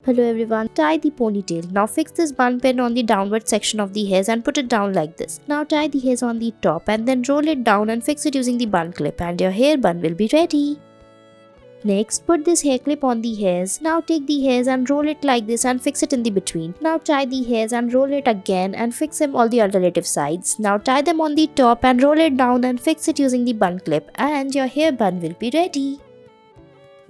Hello everyone, tie the ponytail. Now fix this bun pin on the downward section of the hairs and put it down like this. Now tie the hairs on the top and then roll it down and fix it using the bun clip and your hair bun will be ready. Next, put this hair clip on the hairs. Now take the hairs and roll it like this and fix it in the between. Now tie the hairs and roll it again and fix them all the alternative sides. Now tie them on the top and roll it down and fix it using the bun clip and your hair bun will be ready.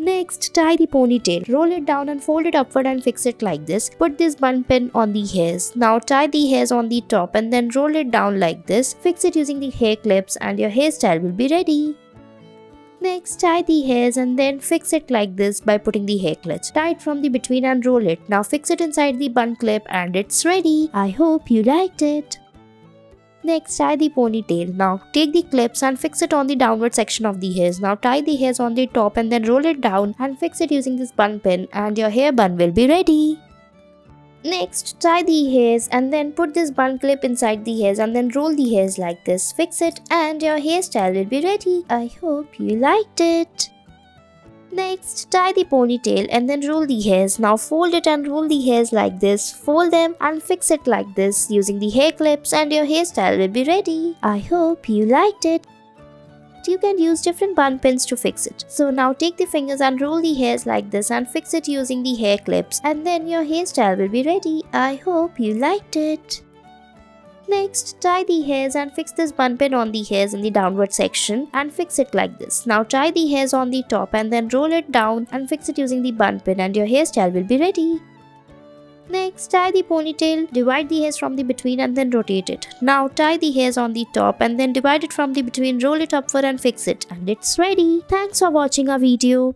Next, tie the ponytail. Roll it down and fold it upward and fix it like this. Put this bun pin on the hairs. Now tie the hairs on the top and then roll it down like this. Fix it using the hair clips and your hairstyle will be ready. Next, tie the hairs and then fix it like this by putting the hair clips. Tie it from the between and roll it. Now fix it inside the bun clip and it's ready. I hope you liked it. Next, tie the ponytail. Now take the clips and fix it on the downward section of the hairs. Now tie the hairs on the top and then roll it down and fix it using this bun pin and your hair bun will be ready. Next, tie the hairs and then put this bun clip inside the hairs and then roll the hairs like this. Fix it and your hairstyle will be ready. I hope you liked it. Next, tie the ponytail and then roll the hairs. Now fold it and roll the hairs like this. Fold them and fix it like this using the hair clips and your hairstyle will be ready. I hope you liked it. You can use different bun pins to fix it. So now take the fingers and roll the hairs like this and fix it using the hair clips and then your hairstyle will be ready. I hope you liked it. Next, tie the hairs and fix this bun pin on the hairs in the downward section and fix it like this. Now tie the hairs on the top and then roll it down and fix it using the bun pin and your hairstyle will be ready. Next, tie the ponytail, divide the hairs from the between and then rotate it. Now tie the hairs on the top and then divide it from the between, roll it upward and fix it and it's ready. Thanks for watching our video.